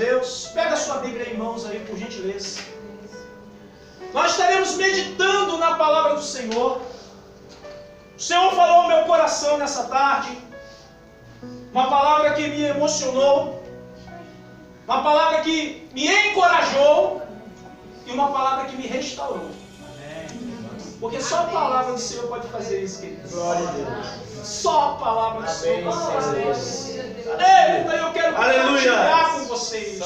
Deus. Pega a sua Bíblia em mãos aí, por gentileza. Nós estaremos meditando na palavra do Senhor. O Senhor falou ao meu coração nessa tarde. Uma palavra que me emocionou. Uma palavra que me encorajou. E uma palavra que me restaurou. Porque só a palavra do Senhor pode fazer isso, queridos. Glória a Deus. Só a palavra do Senhor pode fazer isso. Então eu quero compartilhar com vocês.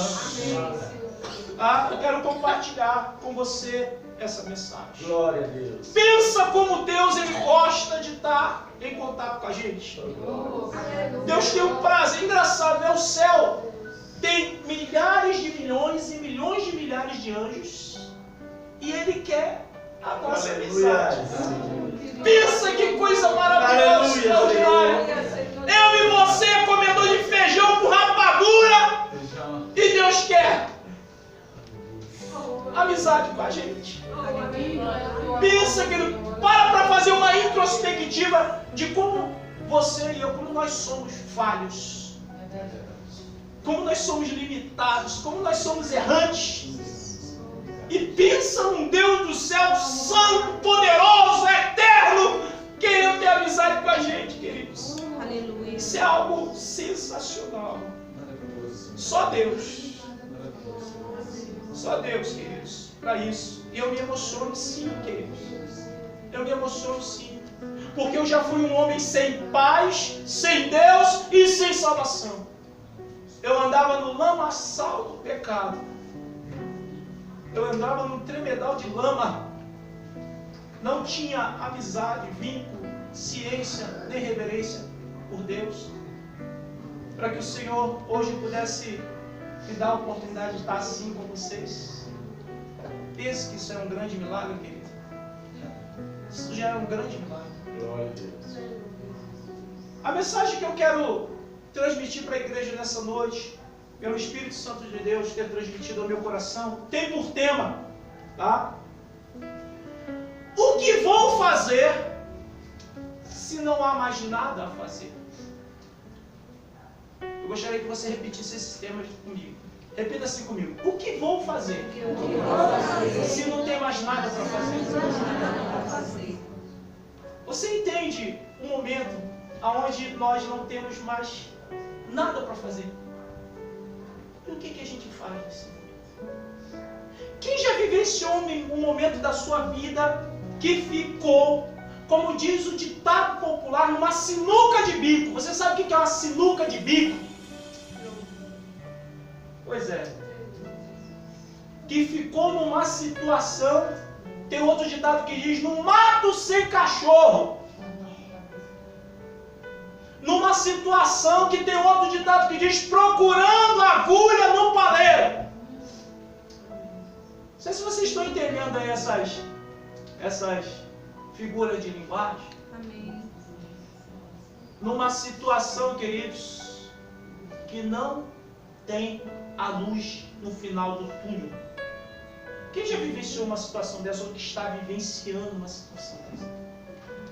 Eu quero compartilhar com você essa mensagem. Glória a Deus. Pensa como Deus ele gosta de estar em contato com a gente. Deus tem um prazer. Engraçado, né? O céu tem milhares de milhões e milhões de milhares de anjos. E Ele quer a nossa amizade. Pensa que coisa maravilhosa, extraordinária. Eu e você, comedor de feijão com rapadura. E Deus quer amizade com a gente. Pensa que Ele para fazer uma introspectiva de como você e eu, como nós somos falhos. Como nós somos limitados, como nós somos errantes. E pensa num Deus do céu, santo, poderoso, eterno, querendo ter amizade com a gente, queridos. Aleluia. Isso é algo sensacional. Só Deus. Só Deus, queridos, para isso. E eu me emociono sim, queridos. Eu me emociono sim. Porque eu já fui um homem sem paz, sem Deus e sem salvação. Eu andava no lamaçal do pecado. Eu andava num tremedal de lama. Não tinha amizade, vínculo, ciência, nem reverência por Deus. Para que o Senhor hoje pudesse me dar a oportunidade de estar assim com vocês. Pense que isso é um grande milagre, querido. Isso já é um grande milagre. Glória a Deus. A mensagem que eu quero transmitir para a igreja nessa noite, pelo Espírito Santo de Deus ter transmitido ao meu coração, tem por tema, tá? O que vou fazer se não há mais nada a fazer? Eu gostaria que você repetisse esse tema comigo. Repita assim comigo. O que vou fazer se não tem mais nada para fazer? Você entende um momento onde nós não temos mais nada para fazer? E o que a gente faz nesse momento? Quem já vivenciou um momento da sua vida que ficou, como diz o ditado popular, numa sinuca de bico? Você sabe o que é uma sinuca de bico? Pois é. Que ficou numa situação, tem outro ditado que diz, no mato sem cachorro. Numa situação que tem outro ditado que diz, procurando agulha no palheiro. Não sei se vocês estão entendendo aí essas figuras de linguagem. Amém. Numa situação, queridos, que não tem a luz no final do túnel. Quem já vivenciou uma situação dessa ou que está vivenciando uma situação dessa?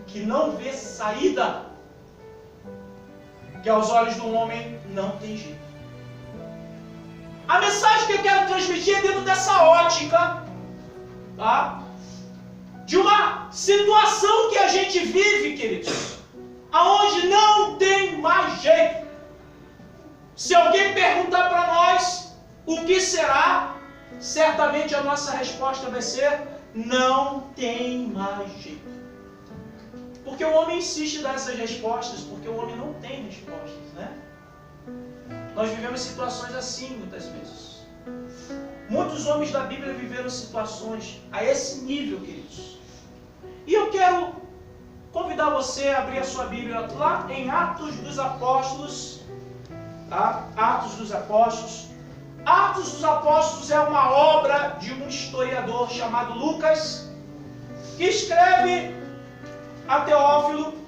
Que não vê saída. Que aos olhos do homem não tem jeito. A mensagem que eu quero transmitir é dentro dessa ótica, tá? De uma situação que a gente vive, queridos, aonde não tem mais jeito. Se alguém perguntar para nós o que será, certamente a nossa resposta vai ser, não tem mais jeito. Porque o homem insiste em dar essas respostas, porque o homem não tem respostas, né? Nós vivemos situações assim muitas vezes. Muitos homens da Bíblia viveram situações a esse nível, queridos. E eu quero convidar você a abrir a sua Bíblia lá em Atos dos Apóstolos, tá? Atos dos Apóstolos. Atos dos Apóstolos é uma obra de um historiador chamado Lucas, que escreve a Teófilo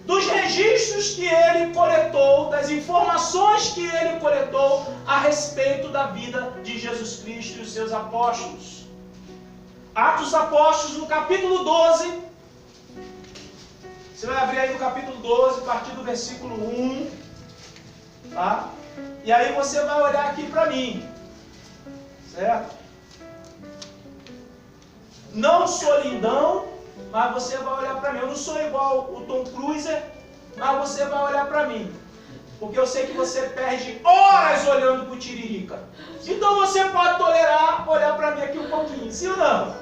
dos registros que ele coletou, das informações que ele coletou a respeito da vida de Jesus Cristo e os seus apóstolos. Atos dos Apóstolos, no capítulo 12, você vai abrir aí no capítulo 12, a partir do versículo 1, tá? E aí você vai olhar aqui para mim. Certo? Não sou lindão, mas você vai olhar para mim. Eu não sou igual o Tom Cruise, mas você vai olhar para mim. Porque eu sei que você perde horas olhando para o Tiririca. Então você pode tolerar olhar para mim aqui um pouquinho, sim ou não?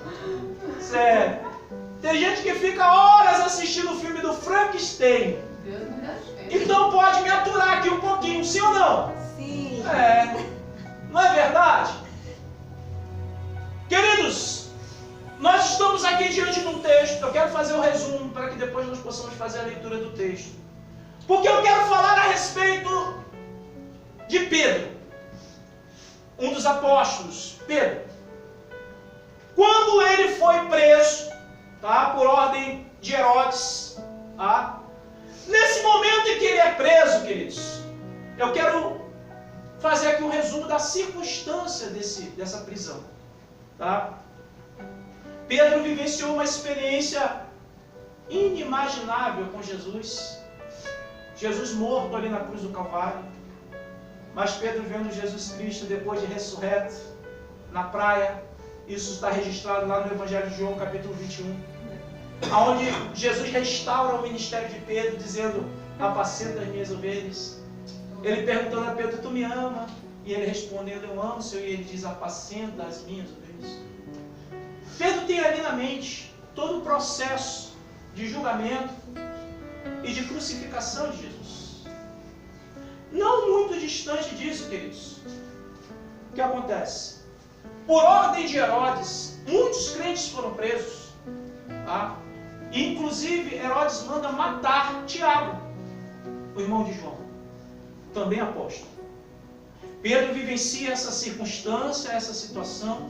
Sério. Tem gente que fica horas assistindo o filme do Frankenstein. Então pode me aturar aqui um pouquinho, sim ou não? Sim. Não é verdade? Queridos, nós estamos aqui diante de um texto. Eu quero fazer um resumo para que depois nós possamos fazer a leitura do texto. Porque eu quero falar a respeito de Pedro, um dos apóstolos, Pedro. Quando ele foi preso, tá, por ordem de Herodes, tá, nesse momento em que ele é preso, queridos, eu quero fazer aqui um resumo da circunstância dessa prisão. Tá? Pedro vivenciou uma experiência inimaginável com Jesus. Jesus morto ali na cruz do Calvário. Mas Pedro vendo Jesus Cristo depois de ressurreto na praia. Isso está registrado lá no Evangelho de João, capítulo 21. Onde Jesus restaura o ministério de Pedro, dizendo: apacenta as minhas ovelhas. Ele perguntando a Pedro: tu me ama? E ele respondendo: eu amo, Senhor. E ele diz: apacenta as minhas ovelhas. Pedro tem ali na mente todo o processo de julgamento e de crucificação de Jesus. Não muito distante disso, queridos. O que acontece? Por ordem de Herodes, muitos crentes foram presos. Tá? E, inclusive, Herodes manda matar Tiago, o irmão de João, também apóstolo. Pedro vivencia essa circunstância, essa situação.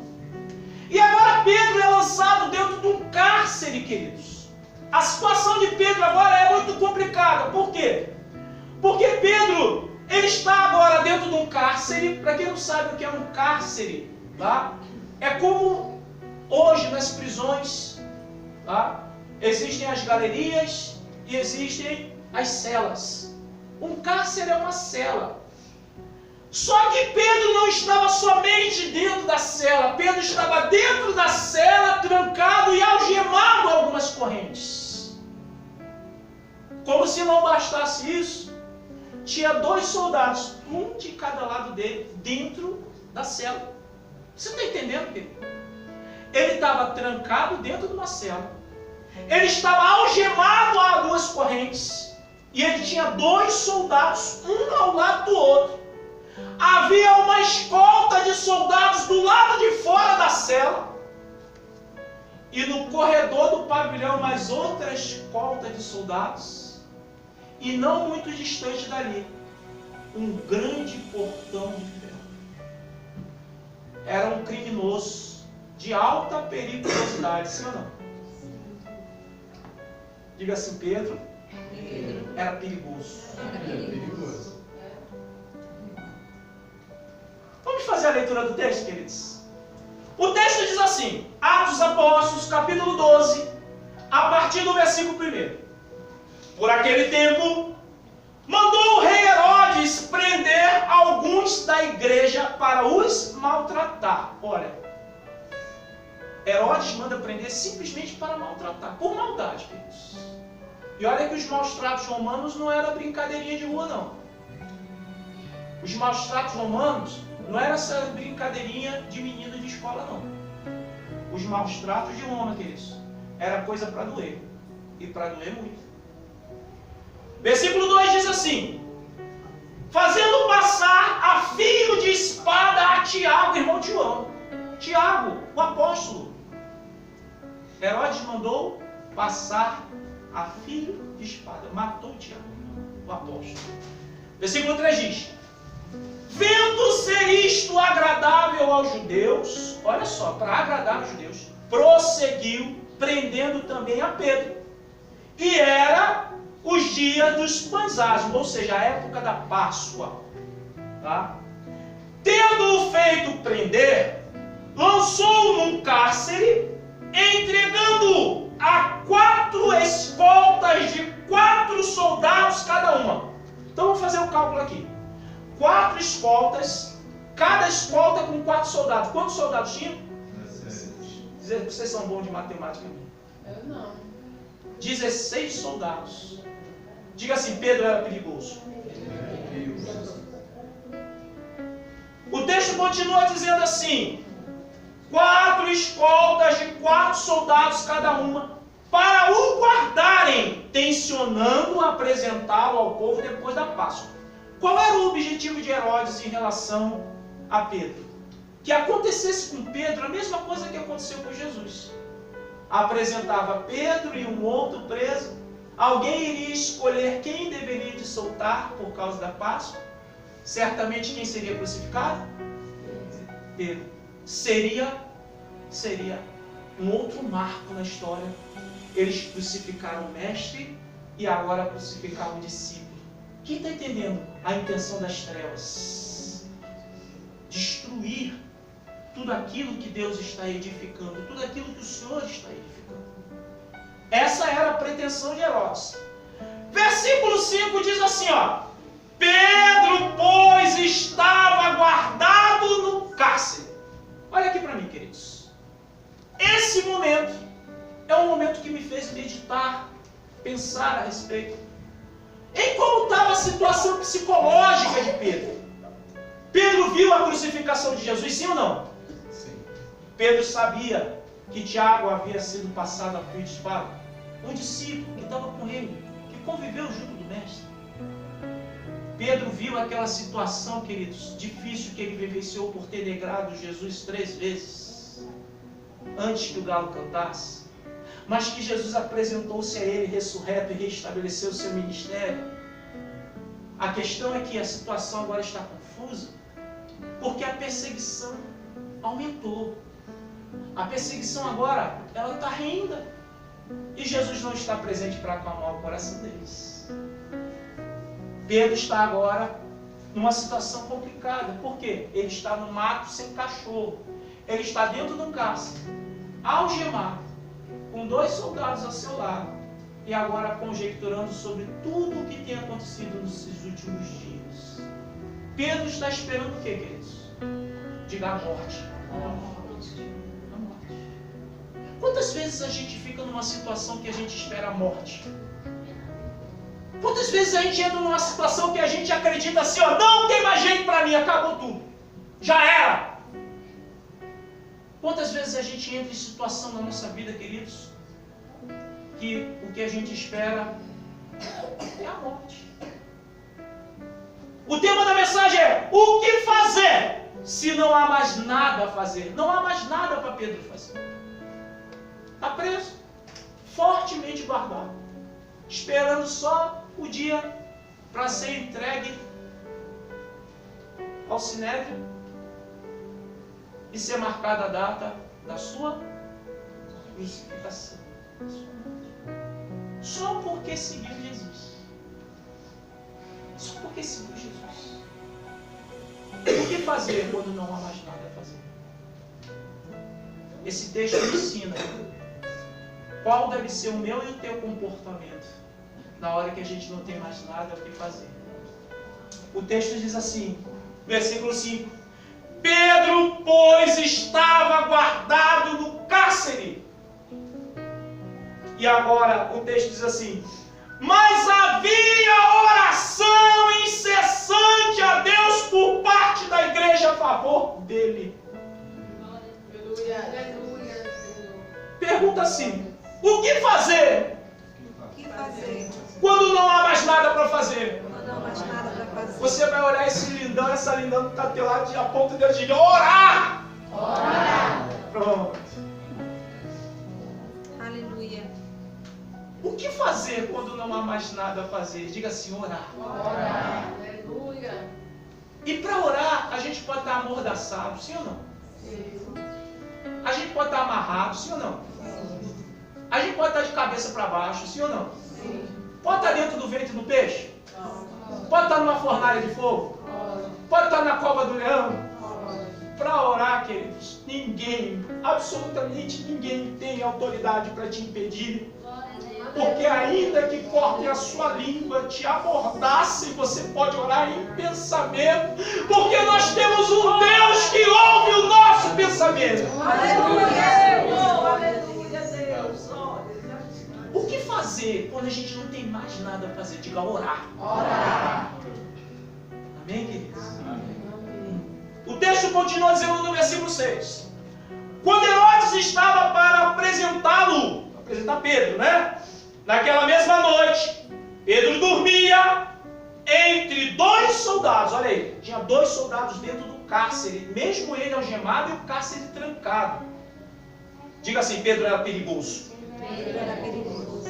E agora Pedro é lançado dentro de um cárcere, queridos. A situação de Pedro agora é muito complicada. Por quê? Porque Pedro, ele está agora dentro de um cárcere. Para quem não sabe o que é um cárcere, tá? É como hoje nas prisões, tá? Existem as galerias e existem as celas. Um cárcere é uma cela. Só que Pedro não estava somente dentro da cela. Pedro estava dentro da cela, trancado e algemado a algumas correntes. Como se não bastasse isso, tinha 2 soldados, um de cada lado dele, dentro da cela. Você está entendendo, Pedro? Ele estava trancado dentro de uma cela. Ele estava algemado a 2 correntes. E ele tinha 2 soldados, um ao lado do outro. Havia uma escolta de soldados do lado de fora da cela. E no corredor do pavilhão, mais outra escolta de soldados. E não muito distante dali, um grande portão de ferro. Era um criminoso de alta periculosidade, sim ou não? Diga assim: Pedro era perigoso. Vamos fazer a leitura do texto, queridos? O texto diz assim, Atos dos Apóstolos, capítulo 12, a partir do versículo 1. Por aquele tempo, mandou o rei Herodes prender alguns da igreja para os maltratar. Olha, Herodes manda prender simplesmente para maltratar, por maldade, queridos. E olha que os maus tratos romanos não era brincadeirinha de rua, não. Os maus tratos romanos não era essa brincadeirinha de menino de escola, não. Os maus tratos de Roma, queridos, era coisa para doer. E para doer muito. Versículo 2 diz assim: fazendo passar a fio de espada a Tiago, irmão de João. Tiago, o apóstolo. Herodes mandou passar a fio de espada. Matou Tiago, o apóstolo. Versículo 3 diz: vendo ser isto agradável aos judeus, olha só, para agradar os judeus, prosseguiu, prendendo também a Pedro. E era os dias dos pães asmos, ou seja, a época da Páscoa. Tá? Tendo-o feito prender, lançou-o num cárcere, entregando-o a 4 escoltas de 4 soldados cada uma. Então vamos fazer o cálculo aqui. 4 escoltas, cada escolta com 4 soldados. Quantos soldados tinham? 16. Vocês são bons de matemática. Eu não. 16 soldados. Diga assim, Pedro era perigoso. O texto continua dizendo assim: 4 escoltas de 4 soldados cada uma, para o guardarem, tensionando apresentá-lo ao povo depois da Páscoa. Qual era o objetivo de Herodes em relação a Pedro? Que acontecesse com Pedro a mesma coisa que aconteceu com Jesus. Apresentava Pedro e um outro preso. Alguém iria escolher quem deveria de soltar por causa da Páscoa. Certamente quem seria crucificado? Pedro. Seria um outro marco na história. Eles crucificaram o mestre e agora crucificaram o discípulo. Quem está entendendo a intenção das trevas? Destruir tudo aquilo que Deus está edificando, tudo aquilo que o Senhor está edificando. Essa era a pretensão de Herodes. Versículo 5 diz assim, ó: Pedro, pois, estava guardado no cárcere. Olha aqui para mim, queridos. Esse momento é um momento que me fez meditar, pensar a respeito em como estava a situação psicológica de Pedro. Pedro viu a crucificação de Jesus, sim ou não? Sim. Pedro sabia que Tiago havia sido passado a fio de espada. Um discípulo que estava com ele, que conviveu junto do mestre. Pedro viu aquela situação, queridos, difícil que ele vivenciou por ter negado Jesus 3 vezes antes que o galo cantasse, mas que Jesus apresentou-se a ele ressurreto e restabeleceu o seu ministério. A questão é que a situação agora está confusa, porque a perseguição aumentou. A perseguição agora, ela está ainda. E Jesus não está presente para acalmar o coração deles. Pedro está agora numa situação complicada. Por quê? Ele está no mato sem cachorro. Ele está dentro de um cárcere, algemado, com 2 soldados ao seu lado, e agora conjecturando sobre tudo o que tem acontecido nesses últimos dias. Pedro está esperando o que, queridos? Diga: a morte. A morte. Quantas vezes a gente fica numa situação que a gente espera a morte? Quantas vezes a gente entra numa situação que a gente acredita assim, ó, não tem mais jeito para mim, acabou tudo, já era. Quantas vezes a gente entra em situação na nossa vida, queridos, que o que a gente espera é a morte. O tema da mensagem é: o que fazer se não há mais nada a fazer? Não há mais nada para Pedro fazer. Está preso, fortemente guardado, esperando só o dia para ser entregue ao Sinédrio e ser marcada a data da sua crucificação. Só porque seguiu Jesus. Só porque seguiu Jesus. O que fazer quando não há mais nada a fazer? Esse texto ensina qual deve ser o meu e o teu comportamento na hora que a gente não tem mais nada o que fazer. O texto diz assim, versículo 5: Pedro, pois, estava guardado no cárcere. E agora o texto diz assim: mas havia oração incessante a Deus por parte da igreja a favor dele. Pergunta assim: o que fazer? Quando não há mais nada para fazer? Você vai olhar esse lindão, essa lindão que está ao teu lado, e aponta o dedo e diz: orar! Orar! Pronto. Aleluia. O que fazer quando não há mais nada a fazer? Diga assim: orar. Orar. Aleluia. E para orar, a gente pode estar amordaçado, sim ou não? Sim. A gente pode estar amarrado, sim ou não? A gente pode estar de cabeça para baixo, sim ou não? Sim. Pode estar dentro do ventre do peixe? Pode estar numa fornalha de fogo? Pode estar na cova do leão? Para orar, queridos, ninguém, absolutamente ninguém tem autoridade para te impedir. Porque ainda que cortem a sua língua, te amordassem, você pode orar em pensamento, porque nós temos um Deus que ouve o nosso pensamento. O que fazer quando a gente não tem mais nada a fazer? Diga orar. Orar. Amém, queridos? O texto continua dizendo no versículo 6. Quando Herodes estava para apresentar Pedro, né? Naquela mesma noite, Pedro dormia entre dois soldados. Olha aí, tinha dois soldados dentro do cárcere, mesmo ele algemado e o cárcere trancado. Diga assim, Pedro era perigoso. Pedro era perigoso.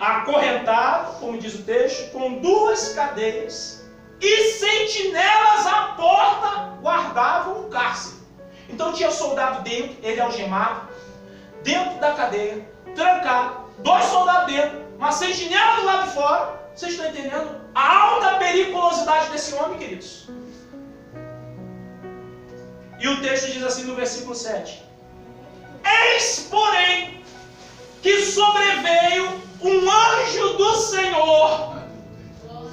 Acorrentado, como diz o texto, com duas cadeias e sentinelas à porta guardavam o cárcere. Então tinha soldado dentro, ele algemado, dentro da cadeia, trancado, dois soldados dentro, uma sentinela do lado de fora. Vocês estão entendendo a alta periculosidade desse homem, queridos? E o texto diz assim no versículo 7. Eis, porém, que sobreveio um anjo do Senhor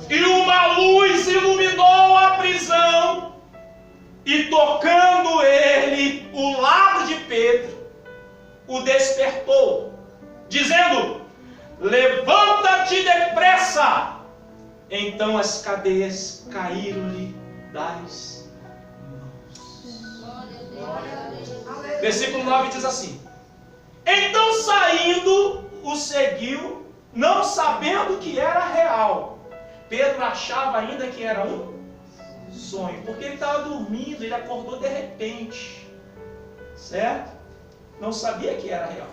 e uma luz iluminou a prisão e tocando ele o lado de Pedro, o despertou, dizendo: levanta-te depressa. Então as cadeias caíram-lhe das mãos. Versículo 9 diz assim: então saindo o seguiu, não sabendo que era real. Pedro achava ainda que era um sonho, porque ele estava dormindo, ele acordou de repente, certo? Não sabia que era real.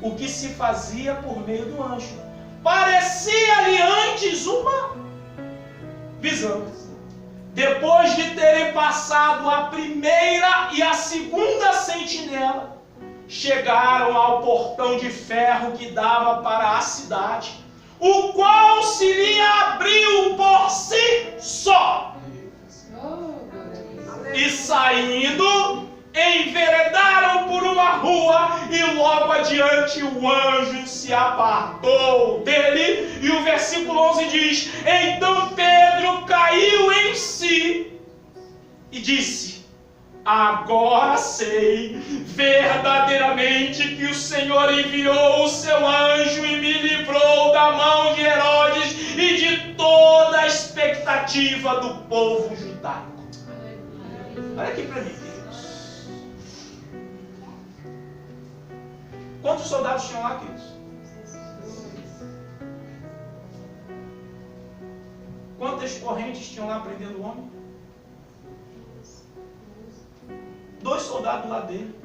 O que se fazia por meio do anjo. Parecia-lhe antes uma visão. Depois de terem passado a primeira e a segunda sentinela, chegaram ao portão de ferro que dava para a cidade, o qual se lhe abriu por si só. E saindo, enveredaram por uma rua e logo adiante o anjo se apartou dele. E o versículo 11 diz: então Pedro caiu em si e disse: agora sei verdadeiramente que o Senhor enviou o seu anjo e me livrou da mão de Herodes e de toda a expectativa do povo judaico. Olha aqui para mim, queridos. Quantos soldados tinham lá, queridos? Quantas correntes tinham lá prendendo o homem? 2 soldados do lado dele.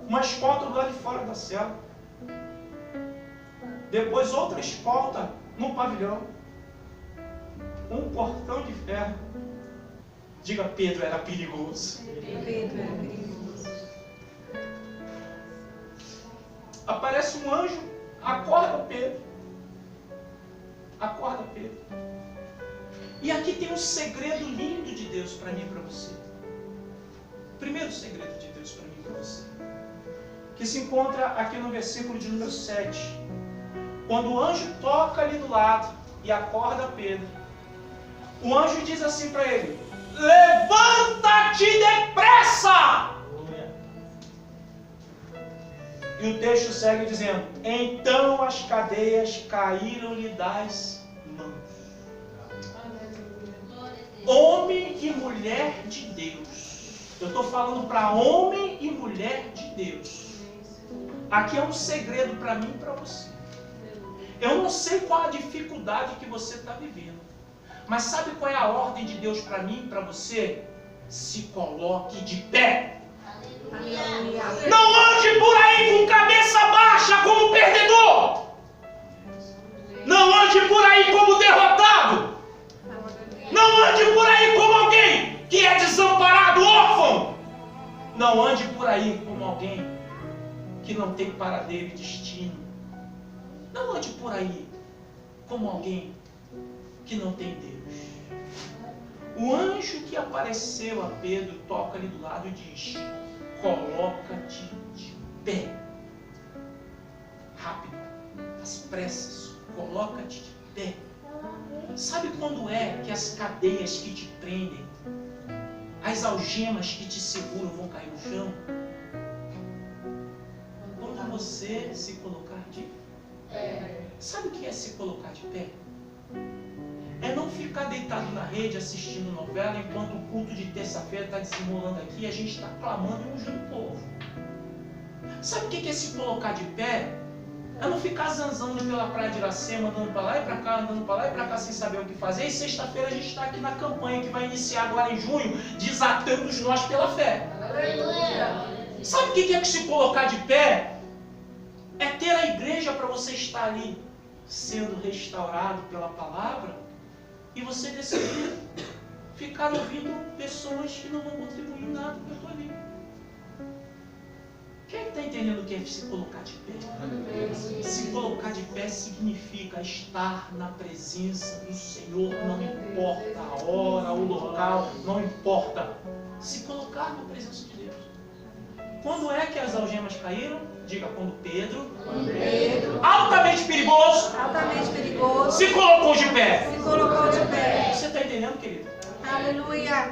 Uma escolta do lado de fora da cela. Depois outra escolta no pavilhão. Um portão de ferro. Diga, Pedro era perigoso. Pedro era perigoso. Aparece um anjo, acorda Pedro. Acorda Pedro. E aqui tem um segredo lindo de Deus para mim e para você. Primeiro segredo de Deus para mim e para você, que se encontra aqui no versículo de número 7. Quando o anjo toca ali do lado e acorda Pedro, o anjo diz assim para ele: levanta-te depressa! E o texto segue dizendo: então as cadeias caíram-lhe das mãos. Homem e mulher de Deus. Eu estou falando para homem e mulher de Deus. Aqui é um segredo para mim e para você. Eu não sei qual a dificuldade que você está vivendo, mas sabe qual é a ordem de Deus para mim e para você? Se coloque de pé. Não ande por aí com cabeça baixa como perdedor. Não ande por aí como derrotado. Não ande por aí como alguém que é desamparado, órfão. Não ande por aí como alguém que não tem paradeiro e destino. Não ande por aí como alguém que não tem Deus. O anjo que apareceu a Pedro toca ali do lado e diz: coloca-te de pé. rápido, às pressas, coloca-te de pé. Sabe quando é que as cadeias que te prendem, as algemas que te seguram vão cair no chão? Quando você se colocar de pé. Sabe o que é se colocar de pé? É não ficar deitado na rede assistindo novela enquanto o culto de terça-feira está desenrolando aqui e a gente está clamando e ungindo o povo. Sabe o que é se colocar de pé? É não ficar zanzando pela praia de Iracema, andando para lá e para cá, andando para lá e para cá sem saber o que fazer. E sexta-feira a gente está aqui na campanha que vai iniciar agora em junho, desatando os nós pela fé. Sabe o que é que se colocar de pé? É ter a igreja para você estar ali sendo restaurado pela palavra e você decidir ficar ouvindo pessoas que não vão contribuir nada para a tua vida. Quem está entendendo o que é se colocar de pé? Se colocar de pé significa estar na presença do Senhor, não importa a hora, o local, não importa. Se colocar na presença de Deus. Quando é que as algemas caíram? Diga, quando Pedro, altamente perigoso, se colocou de pé. Você está entendendo, querido? Aleluia.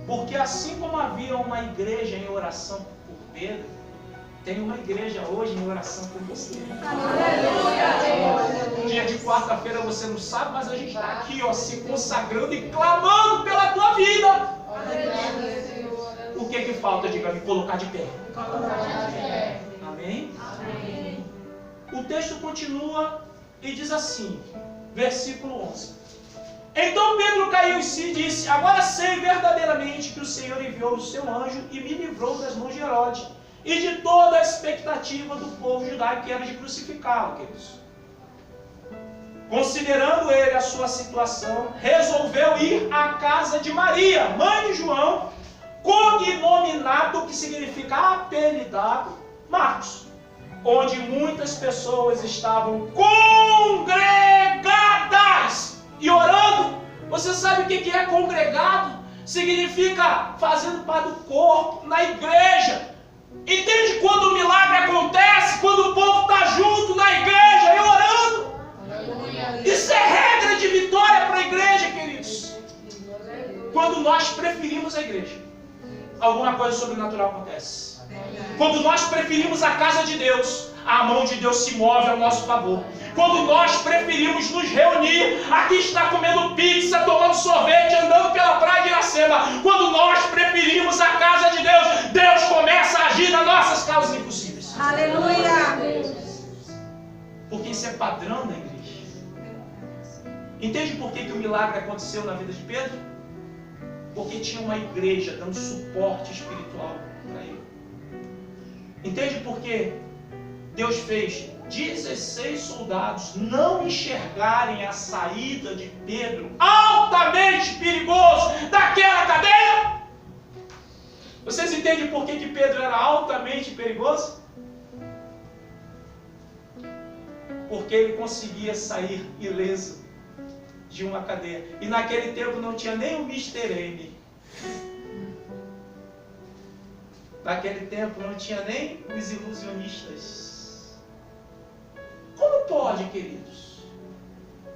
Porque assim como havia uma igreja em oração por Pedro, tem uma igreja hoje em oração por você. Aleluia. Dia de quarta-feira você não sabe, mas a gente está aqui, ó, se consagrando e clamando pela tua vida. O que falta? Diga, me colocar de pé. Amém? Amém. O texto continua e diz assim, versículo 11. Então Pedro caiu em si e disse: agora sei verdadeiramente que o Senhor enviou o seu anjo e me livrou das mãos de Herodes e de toda a expectativa do povo judaico que era de crucificá-lo, queridos. Considerando ele a sua situação, resolveu ir à casa de Maria, mãe de João, cognominado, que significa apelidado, Marcos, onde muitas pessoas estavam congregadas e orando. Você sabe o que é congregado? Significa fazendo parte do corpo, na igreja. Entende quando o milagre acontece? Quando o povo está junto na igreja e orando. Isso é regra de vitória para a igreja, queridos. Quando nós preferimos a igreja, alguma coisa sobrenatural acontece. Quando nós preferimos a casa de Deus, a mão de Deus se move ao nosso favor. Quando nós preferimos nos reunir, aqui está comendo pizza, tomando sorvete, andando pela praia de Iracema. Quando nós preferimos a casa de Deus, Deus começa a agir nas nossas causas impossíveis. Aleluia! Porque isso é padrão da igreja. Entende por que o milagre aconteceu na vida de Pedro? Porque tinha uma igreja dando suporte espiritual para ele. Entende por que Deus fez 16 soldados não enxergarem a saída de Pedro, altamente perigoso, daquela cadeia? Vocês entendem por que Pedro era altamente perigoso? Porque ele conseguia sair ileso de uma cadeia. E naquele tempo não tinha nem o Mr. M. Naquele tempo não tinha nem os ilusionistas. Como pode, queridos?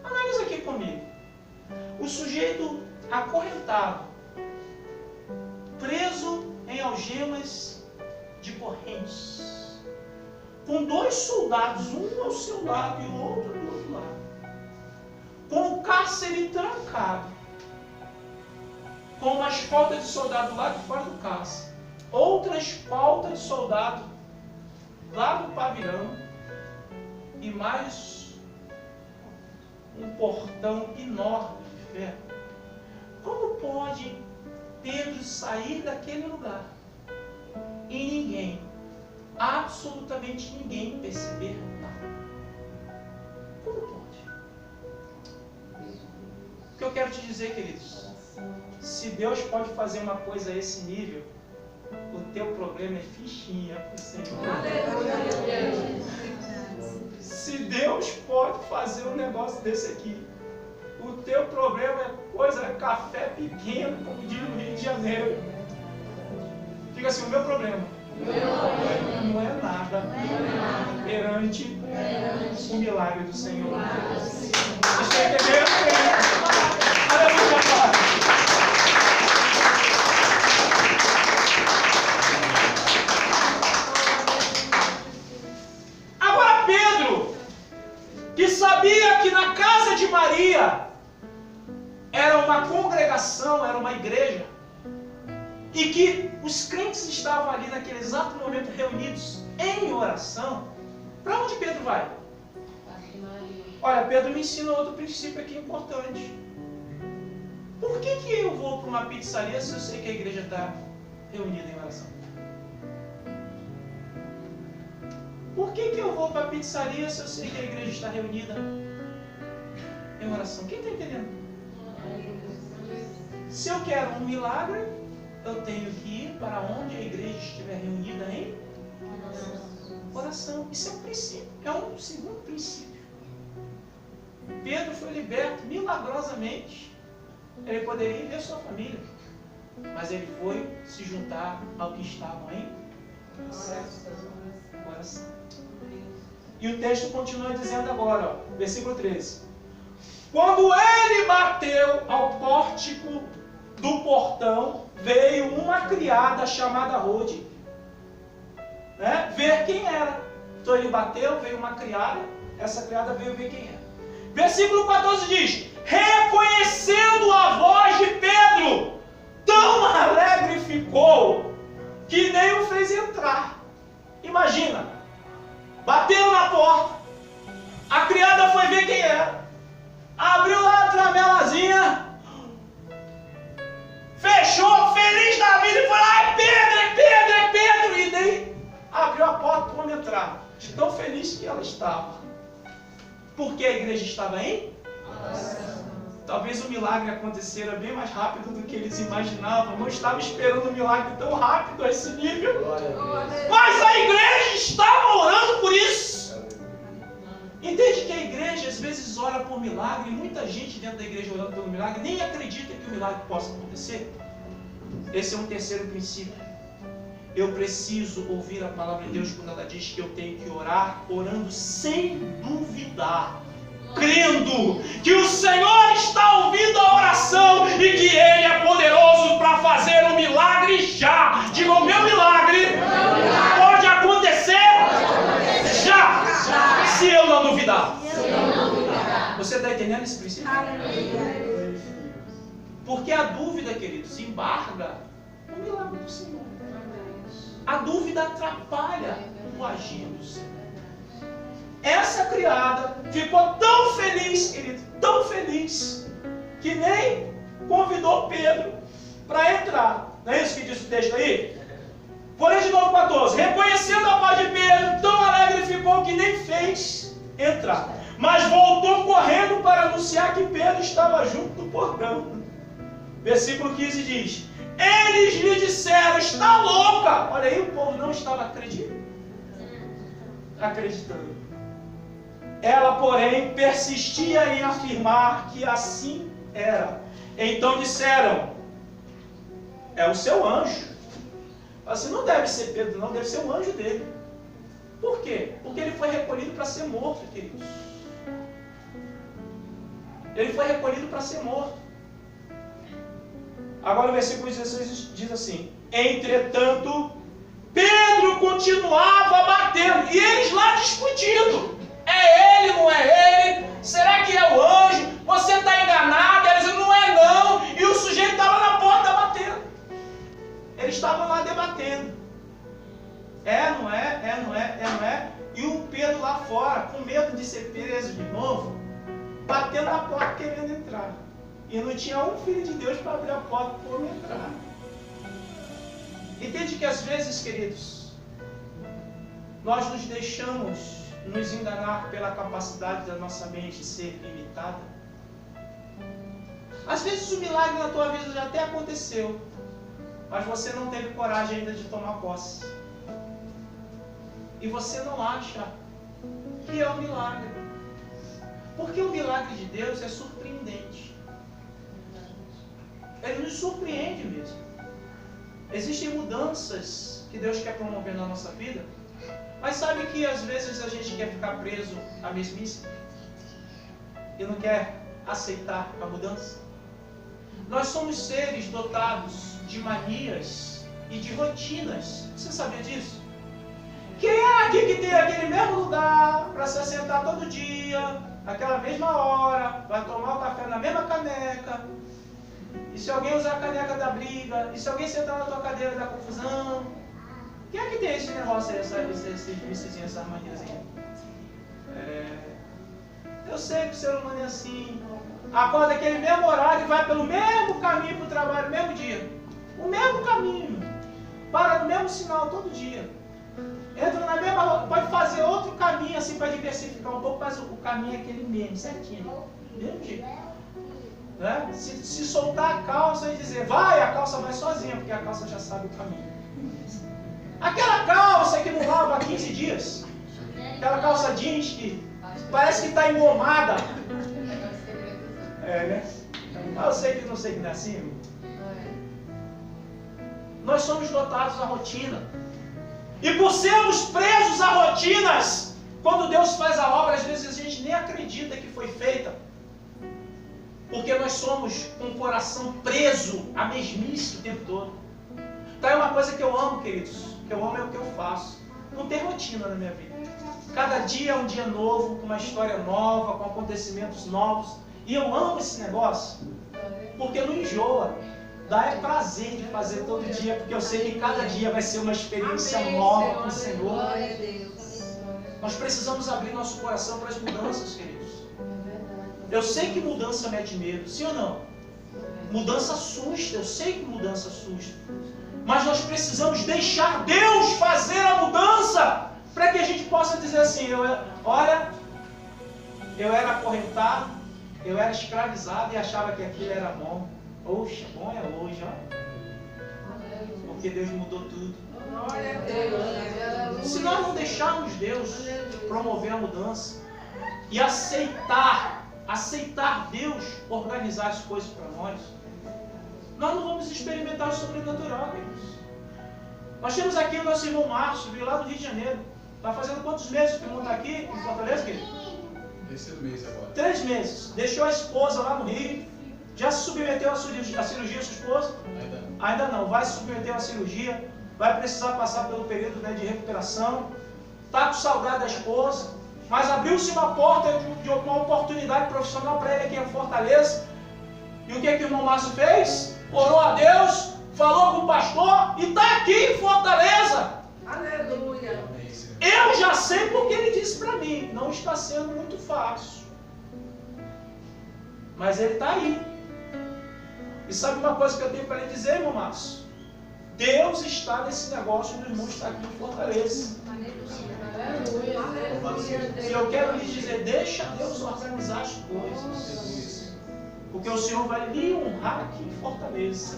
Analisa aqui comigo. O sujeito acorrentado, preso em algemas de correntes, com 2 soldados, um ao seu lado e o outro do outro lado, com o cárcere trancado, com uma escolta de soldado do lado de fora do cárcere, outra escolta de soldado lá no pavilhão e mais um portão enorme de ferro. Como pode Pedro sair daquele lugar e ninguém, absolutamente ninguém, perceber nada? Como pode? O que eu quero te dizer, queridos, se Deus pode fazer uma coisa a esse nível, o teu problema é fichinha para o Senhor. Se Deus pode fazer um negócio desse aqui, o teu problema é coisa, é café pequeno, como diz no Rio de Janeiro. Fica assim, o meu problema não é nada perante o milagre do Senhor. Vocês estão entendendo? Aleluia, Pai. Agora Pedro, que sabia que na casa de Maria era uma congregação, era uma igreja, e que os crentes estavam ali naquele exato momento reunidos em oração, para onde Pedro vai? Olha, Pedro me ensina outro princípio aqui importante. Por que eu vou para uma pizzaria se eu sei que a igreja está reunida em oração? Por que eu vou para a pizzaria se eu sei que a igreja está reunida em oração? Quem está entendendo? Se eu quero um milagre, eu tenho que ir para onde a igreja estiver reunida em oração. Isso é um princípio, é um segundo princípio. Pedro foi liberto milagrosamente. Ele poderia ir ver sua família, mas ele foi se juntar ao que estavam em oração. E o texto continua dizendo agora, ó, versículo 13. Quando ele bateu ao pórtico do portão, veio uma criada chamada Rode, né, ver quem era. Então ele bateu, veio uma criada, essa criada veio ver quem era. Versículo 14 diz: reconhecendo a voz de Pedro, tão alegre ficou que nem o fez entrar. Imagina, bateu na porta, a criada foi ver quem era, abriu lá a tramelazinha, fechou, feliz da vida, e foi lá: é Pedro, é Pedro, é Pedro, e nem abriu a porta para entrar, de tão feliz que ela estava. Porque a igreja estava em oração. Talvez o milagre acontecera bem mais rápido do que eles imaginavam. Não estava esperando um milagre tão rápido a esse nível. Mas a igreja estava orando por isso. Entende que a igreja às vezes ora por milagre, e muita gente dentro da igreja orando pelo milagre nem acredita que o milagre possa acontecer? Esse é um terceiro princípio. Eu preciso ouvir a palavra de Deus quando ela diz que eu tenho que orar, orando sem duvidar, crendo que o Senhor está ouvindo a oração e que Ele é poderoso para fazer um milagre já. Diga: o meu milagre pode acontecer já, se eu não duvidar. Você está entendendo esse princípio? Porque a dúvida, queridos, embarga o milagre do Senhor. A dúvida atrapalha o agir do Senhor. Essa criada ficou tão feliz, querido, tão feliz, que nem convidou Pedro para entrar. Não é isso que diz o texto aí? Porém, de novo 14. Reconhecendo a voz de Pedro, tão alegre ficou que nem fez entrar, mas voltou correndo para anunciar que Pedro estava junto do portão. Versículo 15 diz: eles lhe disseram: está louca. Olha aí, o povo não estava acreditando. Ela, porém, persistia em afirmar que assim era. Então disseram: é o seu anjo. Assim, não deve ser Pedro, não, deve ser o anjo dele. Por quê? Porque ele foi recolhido para ser morto, queridos. Ele foi recolhido para ser morto. Agora o versículo 16 diz assim: entretanto, Pedro continuava batendo, e eles lá discutindo: é ele, não é ele? Será que é o anjo? Você está enganado? Eles diziam: não é não. E o sujeito estava na porta batendo. Eles estavam lá debatendo: é, não é? É, não é? É, não é? E o Pedro lá fora, com medo de ser preso de novo, batendo na porta querendo entrar. E não tinha um filho de Deus para abrir a porta para eu entrar. Entende que às vezes, queridos, nós nos deixamos nos enganar pela capacidade da nossa mente ser limitada. Às vezes o milagre na tua vida já até aconteceu, mas você não teve coragem ainda de tomar posse. E você não acha que é um milagre. Porque o milagre de Deus é surpreendente. Ele nos surpreende mesmo. Existem mudanças que Deus quer promover na nossa vida. Mas sabe que às vezes a gente quer ficar preso à mesmice e não quer aceitar a mudança? Nós somos seres dotados de manias e de rotinas. Você sabia disso? Quem é aqui que tem aquele mesmo lugar para se assentar todo dia, naquela mesma hora, vai tomar o café na mesma caneca? E se alguém usar a caneca da briga? E se alguém sentar na tua cadeira da confusão? Quem é que tem esse negócio aí, esses vicezinhos, essas manias aí? Eu sei que o ser humano é assim. Acorda aquele mesmo horário e vai pelo mesmo caminho para o trabalho, no mesmo dia. O mesmo caminho. Para no mesmo sinal todo dia. Entra na mesma... Pode fazer outro caminho assim para diversificar um pouco, mas o caminho é aquele mesmo, certinho. Mesmo jeito. Né? Se soltar a calça e dizer vai, a calça vai sozinha, porque a calça já sabe o caminho. Aquela calça que não lava há 15 dias. Aquela calça jeans que parece que está engomada. Né? Mas eu sei que não é assim. Nós somos dotados da rotina. E por sermos presos a rotinas, quando Deus faz a obra, às vezes a gente nem acredita que foi feita. Porque nós somos com o coração preso à mesmice o tempo todo. Então é uma coisa que eu amo, queridos. Que eu amo é o que eu faço. Não tem rotina na minha vida. Cada dia é um dia novo, com uma história nova, com acontecimentos novos. E eu amo esse negócio, porque não enjoa. Dá prazer de fazer todo dia, porque eu sei que cada dia vai ser uma experiência nova com o Senhor. Nós precisamos abrir nosso coração para as mudanças, queridos. Eu sei que mudança mete medo, sim ou não? Mudança assusta, eu sei que mudança assusta. Mas nós precisamos deixar Deus fazer a mudança, para que a gente possa dizer assim, olha, eu era acorrentado, eu era escravizado e achava que aquilo era bom. Poxa, bom é hoje, ó. Porque Deus mudou tudo. Se nós não deixarmos Deus promover a mudança e aceitar Deus organizar as coisas para nós não vamos experimentar o sobrenatural, queridos. Nós temos aqui o nosso irmão Márcio, veio lá do Rio de Janeiro. Está fazendo quantos meses que o irmão está aqui em Fortaleza, querido? Terceiro mês agora. 3 meses. Deixou a esposa lá no Rio. Já se submeteu à cirurgia, sua esposa? Ainda não. Vai se submeter à cirurgia. Vai precisar passar pelo período, né, de recuperação. Está com saudade da esposa. Mas abriu-se uma porta de uma oportunidade profissional para ele aqui em Fortaleza. E o que o irmão Márcio fez? Orou a Deus, falou com o pastor e está aqui em Fortaleza. Aleluia. Eu já sei porque ele disse para mim, não está sendo muito fácil. Mas ele está aí. E sabe uma coisa que eu tenho para lhe dizer, irmão Márcio? Deus está nesse negócio do irmão estar aqui em Fortaleza. E eu quero lhe dizer, deixa Deus organizar as coisas. Porque o Senhor vai lhe honrar aqui em Fortaleza.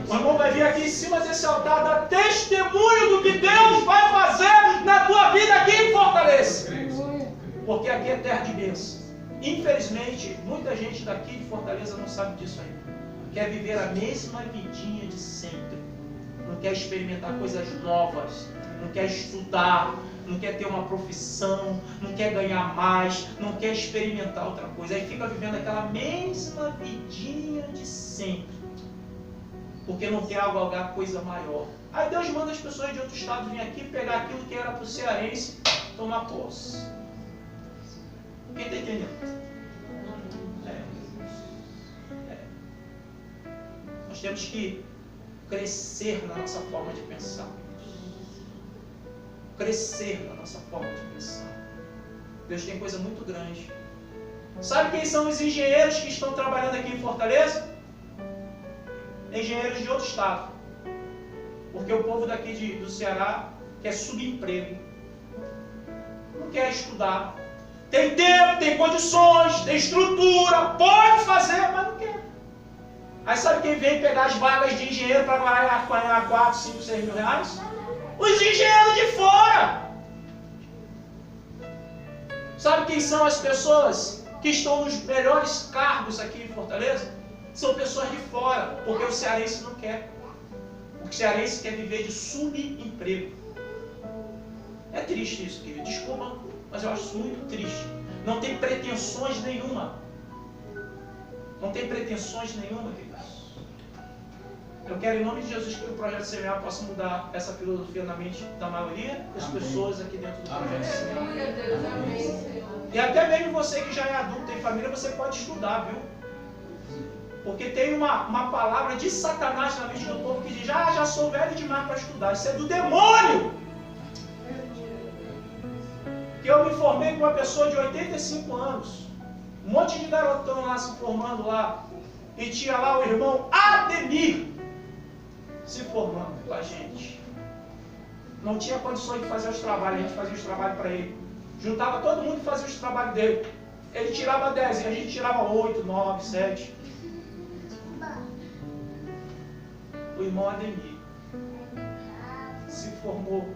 O irmão vai vir aqui em cima desse altar, dar testemunho do que Deus vai fazer na tua vida aqui em Fortaleza. Porque aqui é terra de bênção. Infelizmente, muita gente daqui de Fortaleza não sabe disso ainda. Quer viver a mesma vidinha de sempre. Não quer experimentar coisas novas. Não quer estudar. Não quer ter uma profissão. Não quer ganhar mais. Não quer experimentar outra coisa. Aí fica vivendo aquela mesma vidinha de sempre. Porque não quer galgar coisa maior. Aí Deus manda as pessoas de outro estado virem aqui pegar aquilo que era para o cearense tomar posse. Quem está entendendo? Nós temos que crescer na nossa forma de pensar. Crescer na nossa forma de pensar. Deus tem coisa muito grande. Sabe quem são os engenheiros que estão trabalhando aqui em Fortaleza? Engenheiros de outro estado. Porque o povo daqui do Ceará quer subemprego. Não quer estudar. Tem tempo, tem condições, tem estrutura, pode fazer, mas não quer. Aí sabe quem vem pegar as vagas de engenheiro para ganhar 4, 5, 6 mil reais? Os engenheiros de fora. Sabe quem são as pessoas que estão nos melhores cargos aqui em Fortaleza? São pessoas de fora, porque o cearense não quer. O cearense quer viver de subemprego. É triste isso, querido. Desculpa, mas eu acho isso muito triste. Não tem pretensões nenhuma. Não tem pretensões nenhuma, queridos. Eu quero, em nome de Jesus, que o Projeto Semear possa mudar essa filosofia na mente da maioria das pessoas aqui dentro do Projeto Semear. E até mesmo você que já é adulto, tem família, você pode estudar, viu? Porque tem uma palavra de Satanás na mente do povo que diz: já sou velho demais para estudar. Isso é do demônio! Que eu me formei com uma pessoa de 85 anos. Um monte de garotão lá se formando lá. E tinha lá o irmão Ademir se formando com a gente. Não tinha condições de fazer os trabalhos, a gente fazia os trabalhos para ele. Juntava todo mundo e fazia os trabalhos dele. Ele tirava 10 e a gente tirava 8, 9, 7. O irmão Ademir se formou.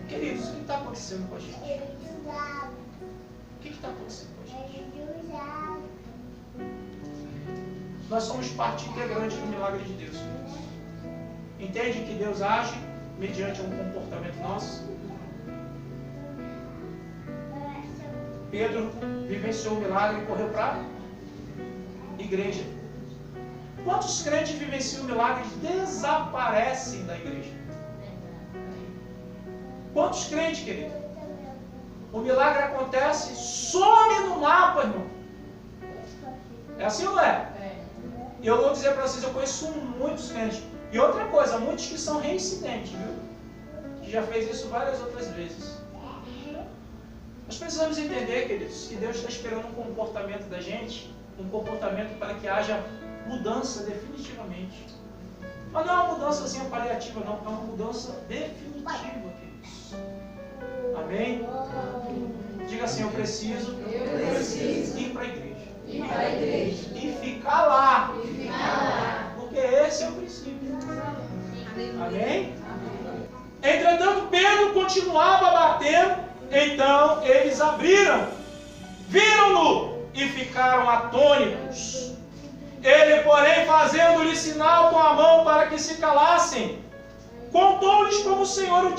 Queridos, o que está acontecendo com a gente? O que está acontecendo com a gente? Nós somos parte integrante do milagre de Deus. Entende que Deus age mediante um comportamento nosso? Pedro vivenciou o milagre e correu para a igreja. Quantos crentes vivenciam o milagre e desaparecem da igreja? Quantos crentes, querido? O milagre acontece, some no mapa, irmão. É assim ou não é? E eu vou dizer para vocês, eu conheço muitos crentes. E outra coisa, muitos que são reincidentes, viu? Que já fez isso várias outras vezes. Nós precisamos entender, queridos, que Deus está esperando um comportamento da gente, um comportamento para que haja mudança definitivamente. Mas não é uma mudança paliativa, não. É uma mudança definitiva, queridos. Amém? Diga assim: eu preciso ir para a igreja. E ficar lá. Porque esse é o princípio. Amém? Entretanto, Pedro continuava batendo. Então eles abriram, viram-no e ficaram atônitos. Ele, porém, fazendo-lhe sinal com a mão para que se calassem, contou-lhes como o Senhor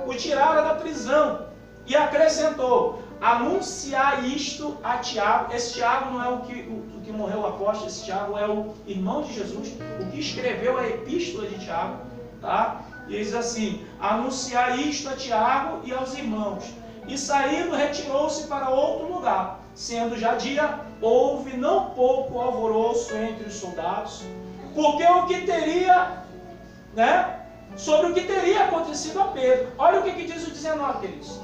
o tirara da prisão e acrescentou: anunciar isto a Tiago. Esse Tiago não é o que morreu o apóstolo, esse Tiago é o irmão de Jesus, o que escreveu a epístola de Tiago, tá? E diz assim: anunciar isto a Tiago e aos irmãos. E saindo, retirou-se para outro lugar. Sendo já dia, houve não pouco alvoroço entre os soldados, porque o que teria, sobre o que teria acontecido a Pedro. Olha o que diz o 19, queridos.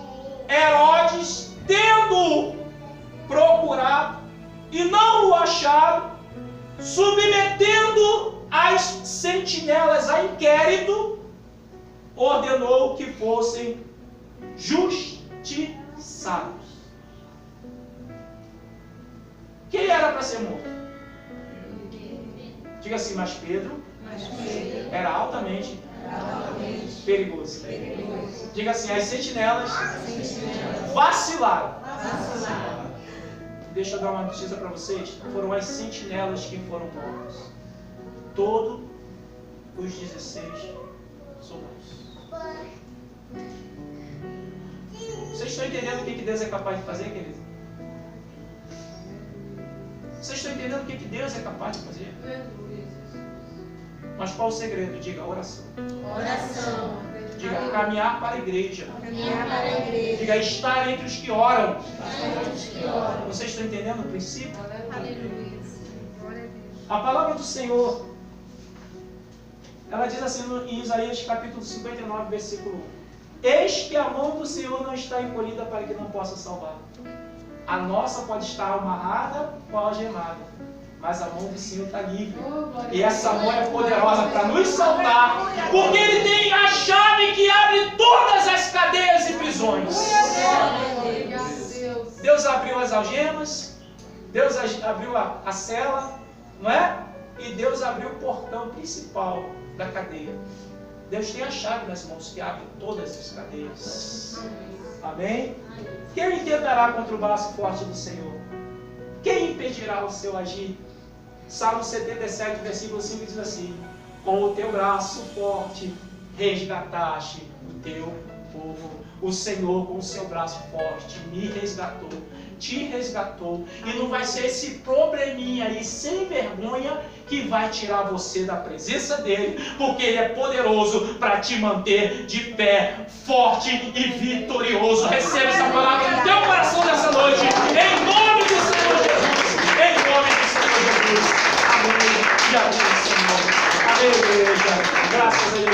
Herodes, tendo procurado e não o achado, submetendo as sentinelas a inquérito, ordenou que fossem justiçados. Quem era para ser morto? Diga assim: mas Pedro era altamente perigoso. Diga assim: as sentinelas vacilaram. Deixa eu dar uma notícia para vocês. Foram as sentinelas que foram mortas. Todos os 16 soldados. Vocês estão entendendo o que Deus é capaz de fazer, querido? Vocês estão entendendo o que Deus é capaz de fazer? Mas qual o segredo? Diga: oração. Oração. Diga: caminhar para a igreja. Caminhar para a igreja. Diga: estar entre os que oram. Estar entre os que oram. Vocês estão entendendo o princípio? Aleluia. A palavra do Senhor, ela diz assim em Isaías capítulo 59, versículo 1: eis que a mão do Senhor não está encolhida para que não possa salvar. A nossa pode estar amarrada ou algemada, mas a mão do Senhor está livre. E essa mão é poderosa para nos salvar, porque Ele tem a chave que abre todas as cadeias e prisões. Deus abriu as algemas, Deus abriu a cela, não é? E Deus abriu o portão principal da cadeia. Deus tem a chave nas mãos que abre todas as cadeias. Amém? Quem tentará contra o braço forte do Senhor? Quem impedirá o seu agir? Salmo 77, versículo 5 diz assim: com o teu braço forte resgataste o teu povo. O Senhor com o seu braço forte me resgatou, te resgatou. E não vai ser esse probleminha aí sem vergonha que vai tirar você da presença dele, porque ele é poderoso para te manter de pé, forte e vitorioso. Receba essa palavra no teu coração nessa noite, em nome do Senhor Jesus, em nome do Senhor Jesus. Amém. E amém, Senhor. Aleluia. Graças a Deus.